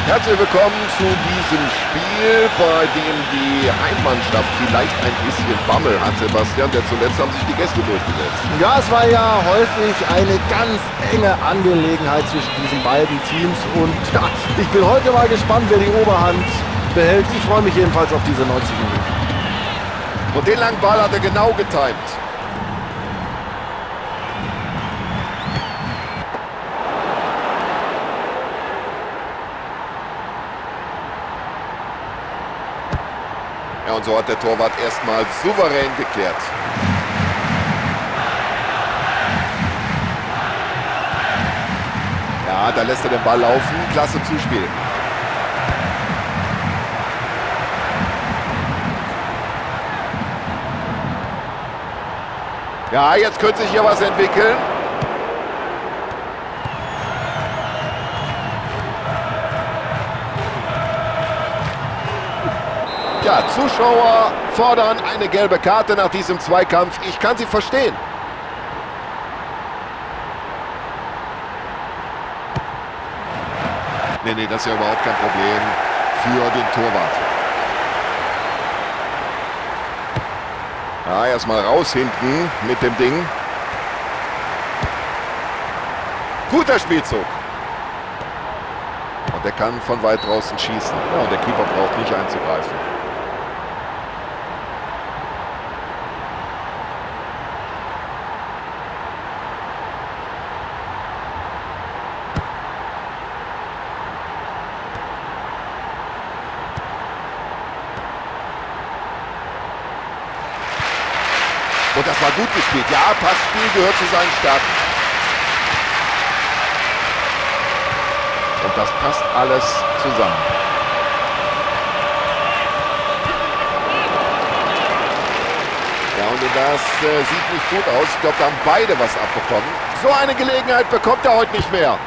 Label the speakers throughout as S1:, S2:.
S1: Herzlich willkommen zu diesem Spiel, bei dem die Heimmannschaft vielleicht ein bisschen Bammel hat, Sebastian, denn zuletzt haben sich die Gäste durchgesetzt.
S2: Ja, es war ja häufig eine ganz enge Angelegenheit zwischen diesen beiden Teams und ja, ich bin heute mal gespannt, wer die Oberhand behält. Ich freue mich jedenfalls auf diese 90 Minuten.
S1: Und den langen Ball hat er genau getimt. Ja, und so hat der Torwart erstmal souverän geklärt. Ja, da lässt er den Ball laufen. Klasse Zuspiel. Ja, jetzt könnte sich hier was entwickeln. Ja, Zuschauer fordern eine gelbe Karte nach diesem Zweikampf. Ich kann sie verstehen. Nee, das ist ja überhaupt kein Problem für den Torwart. Ja, erstmal raus hinten mit dem Ding. Guter Spielzug. Und der kann von weit draußen schießen. Ja, und der Keeper braucht nicht einzugreifen. Und das war gut gespielt. Ja, Passspiel gehört zu seinen Stärken. Und das passt alles zusammen. Ja, und das sieht nicht gut aus. Ich glaube, da haben beide was abbekommen. So eine Gelegenheit bekommt er heute nicht mehr.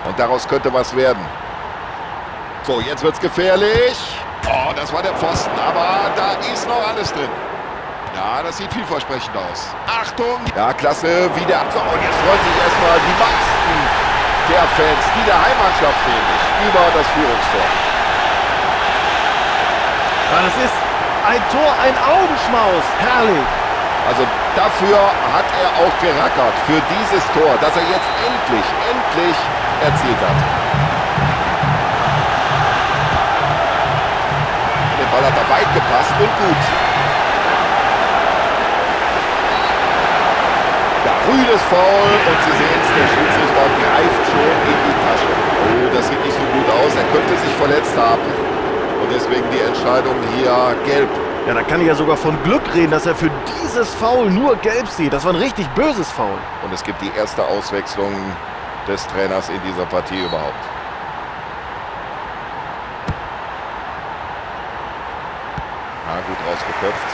S1: Und daraus könnte was werden. So, jetzt wird's gefährlich. Oh, das war der Pfosten, aber da ist noch alles drin. Ja, das sieht vielversprechend aus. Achtung! Ja, klasse, wieder. So, und jetzt freuen sich erstmal die meisten der Fans, die der Heimmannschaft nämlich, über das Führungstor.
S2: Ja, das ist ein Tor, ein Augenschmaus. Herrlich.
S1: Also dafür hat er auch gerackert, für dieses Tor, das er jetzt endlich erzielt hat. Der Ball hat da weit gepasst und gut. Ja, frühes Foul und Sie sehen es, der Schiedsrichter greift schon in die Tasche. Oh, das sieht nicht so gut aus, er könnte sich verletzt haben und deswegen die Entscheidung hier gelb.
S2: Ja, da kann ich ja sogar von Glück reden, dass er für dieses Foul nur gelb sieht. Das war ein richtig böses Foul.
S1: Und es gibt die erste Auswechslung des Trainers in dieser Partie überhaupt. Na, gut rausgeköpft.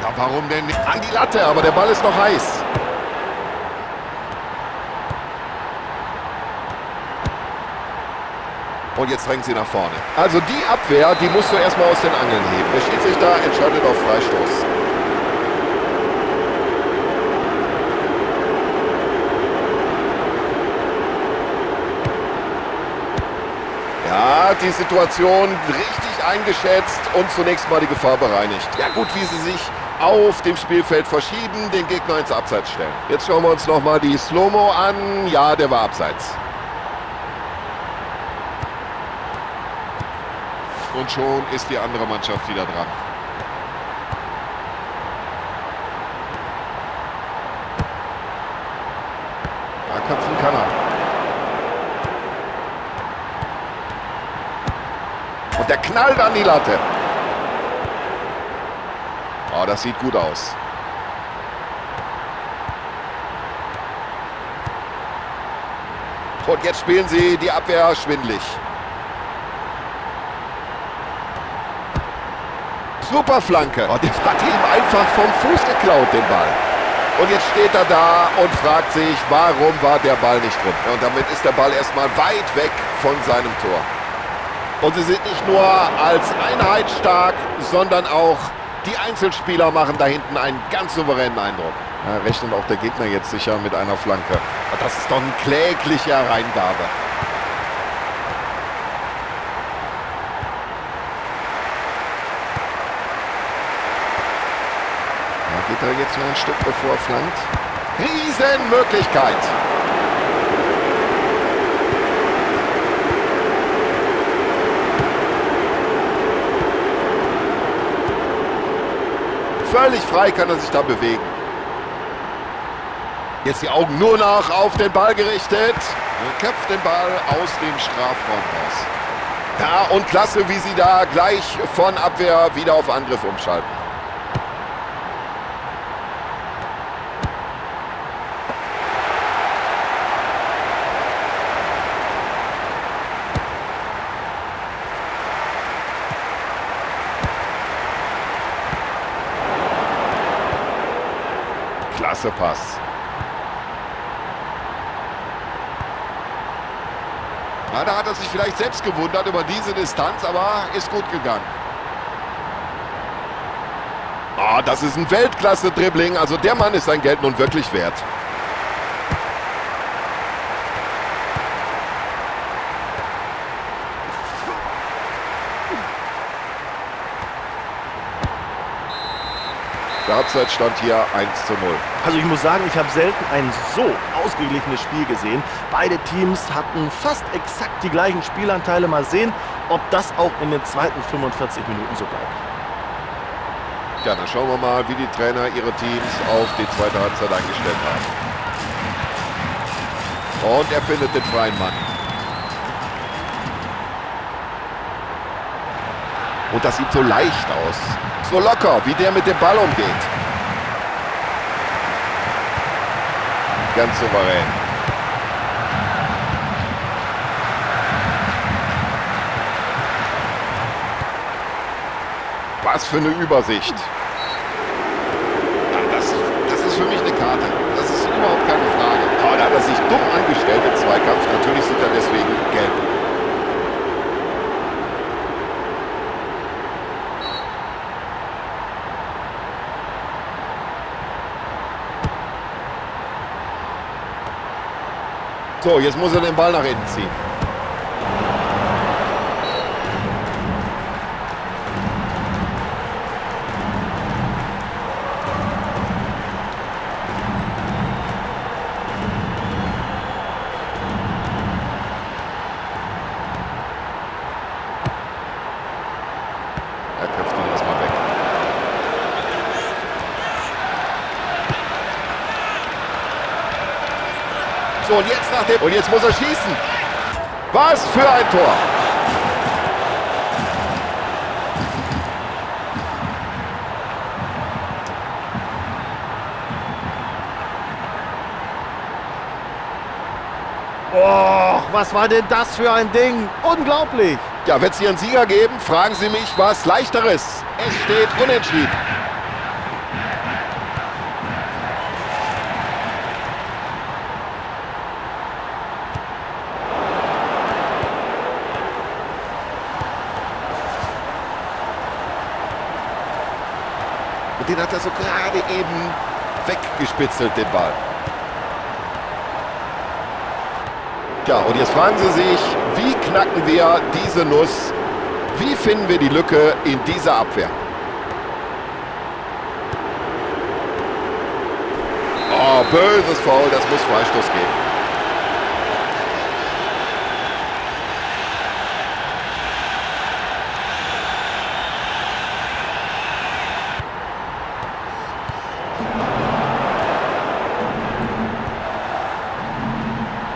S1: Ja, warum denn nicht an die Latte? Aber der Ball ist noch heiß. Und jetzt drängt sie nach vorne. Also die Abwehr, die musst du erstmal aus den Angeln heben. Der Schiedsrichter entscheidet auf Freistoß. Ja, die Situation richtig eingeschätzt und zunächst mal die Gefahr bereinigt. Ja gut, wie sie sich auf dem Spielfeld verschieben, den Gegner ins Abseits stellen. Jetzt schauen wir uns nochmal die Slow-Mo an. Ja, der war abseits. Und schon ist die andere Mannschaft wieder dran. Da köpfen kann er. Und der knallt an die Latte. Oh, das sieht gut aus. Und jetzt spielen sie die Abwehr schwindlig. Super Flanke. Und das hat ihm einfach vom Fuß geklaut, den Ball. Und jetzt steht er da und fragt sich, warum war der Ball nicht drin? Und damit ist der Ball erstmal weit weg von seinem Tor. Und sie sind nicht nur als Einheit stark, sondern auch die Einzelspieler machen da hinten einen ganz souveränen Eindruck. Ja, rechnet auch der Gegner jetzt sicher mit einer Flanke. Und das ist doch eine klägliche Reingabe. Ja, geht er jetzt noch ein Stück, bevor er flankt? Riesenmöglichkeit! Völlig frei kann er sich da bewegen. Jetzt die Augen nur noch auf den Ball gerichtet. Und köpft den Ball aus dem Strafraum raus. Ja, und klasse, wie sie da gleich von Abwehr wieder auf Angriff umschalten. Klasse Pass. Na, da hat er sich vielleicht selbst gewundert über diese Distanz, aber ist gut gegangen. Oh, das ist ein Weltklasse-Dribbling. Also der Mann ist sein Geld nun wirklich wert. Der Halbzeitstand hier 1:0.
S2: Also ich muss sagen, ich habe selten ein so ausgeglichenes Spiel gesehen. Beide Teams hatten fast exakt die gleichen Spielanteile. Mal sehen, ob das auch in den zweiten 45 Minuten so bleibt.
S1: Ja, dann schauen wir mal, wie die Trainer ihre Teams auf die zweite Halbzeit eingestellt haben. Und er findet den freien Mann. Und das sieht so leicht aus. So locker, wie der mit dem Ball umgeht. Ganz souverän. Was für eine Übersicht. Ja, das ist für mich eine Karte. Das ist überhaupt keine Frage. Aber da hat er sich dumm angestellt im Zweikampf. Natürlich sieht er deswegen gelb. So, jetzt muss er den Ball nach innen ziehen. Er köpft ihn erstmal weg. So, und jetzt nach dem... Und jetzt muss er schießen. Was für ein Tor.
S2: Oh, was war denn das für ein Ding? Unglaublich.
S1: Ja, wird es hier einen Sieger geben? Fragen Sie mich, was Leichteres. Es steht unentschieden. Und den hat er so gerade eben weggespitzelt, den Ball. Ja, und jetzt fragen Sie sich, wie knacken wir diese Nuss? Wie finden wir die Lücke in dieser Abwehr? Oh, böses Foul, das muss Freistoß geben.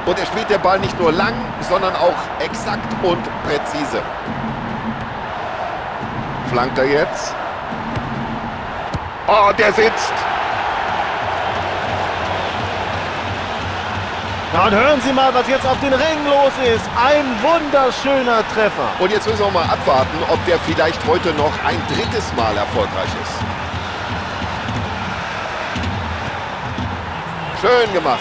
S1: Und er spielt den Ball nicht nur lang, sondern auch exakt und präzise. Flankt er jetzt. Oh, der sitzt.
S2: Ja, und hören Sie mal, was jetzt auf den Ring los ist. Ein wunderschöner Treffer.
S1: Und jetzt müssen wir mal abwarten, ob der vielleicht heute noch ein drittes Mal erfolgreich ist. Schön gemacht.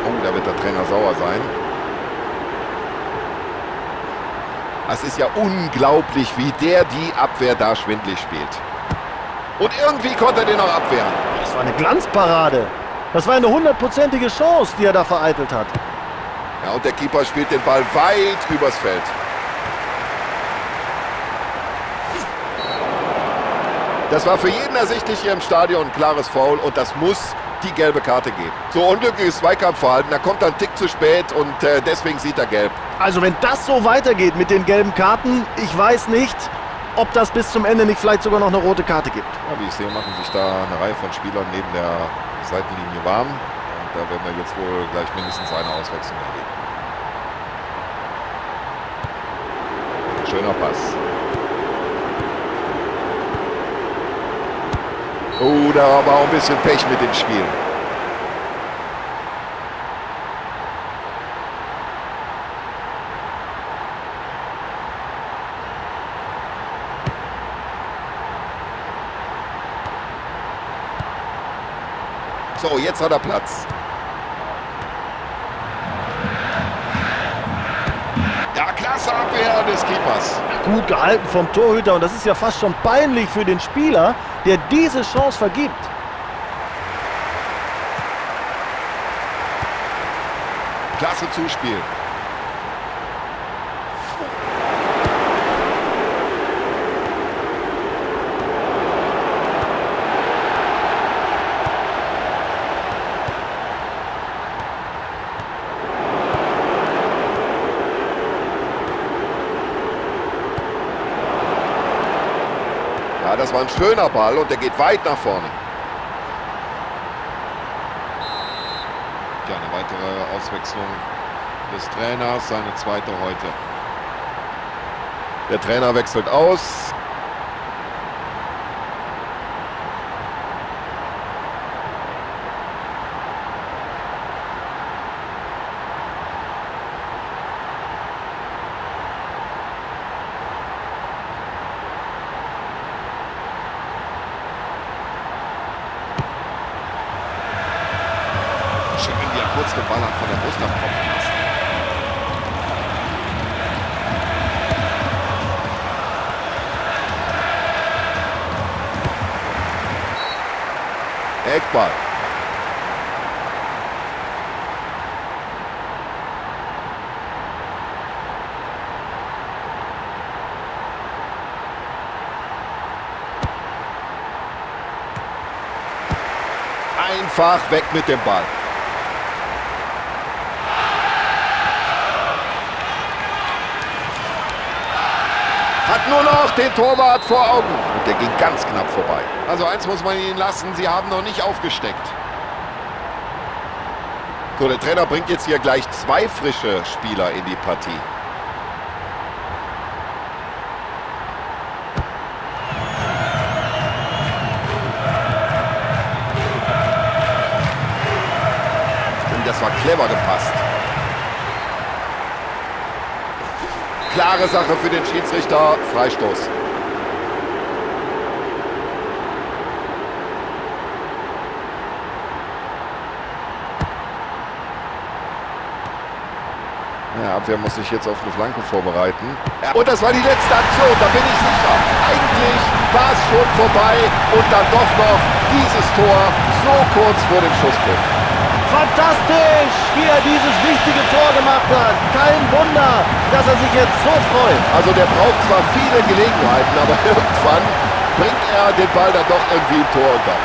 S1: Oh, da wird der Trainer sauer sein. Es ist ja unglaublich, wie der die Abwehr da schwindlig spielt. Und irgendwie konnte er den noch abwehren.
S2: Das war eine Glanzparade. Das war eine 100%ige Chance, die er da vereitelt hat.
S1: Ja, und der Keeper spielt den Ball weit übers Feld. Das war für jeden ersichtlich hier im Stadion ein klares Foul und das muss die gelbe Karte geben. So unglückliches Zweikampfverhalten, da kommt er einen Tick zu spät und deswegen sieht er gelb.
S2: Also wenn das so weitergeht mit den gelben Karten, ich weiß nicht, ob das bis zum Ende nicht vielleicht sogar noch eine rote Karte gibt.
S1: Ja, wie ich sehe, machen sich da eine Reihe von Spielern neben der Seitenlinie warm. Und da werden wir jetzt wohl gleich mindestens eine Auswechslung erleben. Schöner Pass. Oh, da war auch ein bisschen Pech mit dem Spiel. So, jetzt hat er Platz. Ja, klasse Abwehr des Keepers.
S2: Gut gehalten vom Torhüter und das ist ja fast schon peinlich für den Spieler, der diese Chance vergibt.
S1: Klasse Zuspiel. Ja, das war ein schöner Ball und der geht weit nach vorne. Ja, eine weitere Auswechslung des Trainers, seine zweite heute. Der Trainer wechselt aus. Schön, wie er kurz den Ball hat von der Brust abtropfen lassen. Eckball. Einfach weg mit dem Ball. Hat nur noch den Torwart vor Augen. Und der ging ganz knapp vorbei. Also eins muss man ihnen lassen, sie haben noch nicht aufgesteckt. So, der Trainer bringt jetzt hier gleich zwei frische Spieler in die Partie. Und das war clever gepasst. Klare Sache für den Schiedsrichter, Freistoß. Ja, Abwehr muss sich jetzt auf eine Flanke vorbereiten. Ja, und das war die letzte Aktion, da bin ich sicher. Eigentlich war es schon vorbei und dann doch noch dieses Tor so kurz vor dem Schusspfiff.
S2: Fantastisch, wie er dieses wichtige Tor gemacht hat. Kein Wunder, dass er sich jetzt so freut.
S1: Also der braucht zwar viele Gelegenheiten, aber irgendwann bringt er den Ball dann doch irgendwie im Tor unter.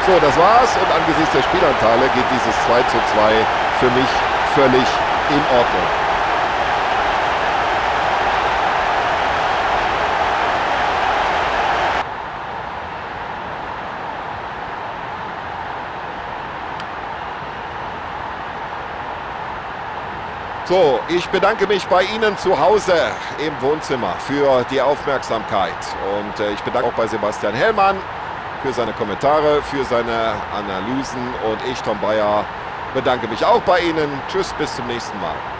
S1: So, das war's und angesichts der Spielanteile geht dieses 2:2 für mich völlig in Ordnung. So, ich bedanke mich bei Ihnen zu Hause im Wohnzimmer für die Aufmerksamkeit. Und ich bedanke auch bei Sebastian Hellmann für seine Kommentare, für seine Analysen. Und ich, Tom Bayer, bedanke mich auch bei Ihnen. Tschüss, bis zum nächsten Mal.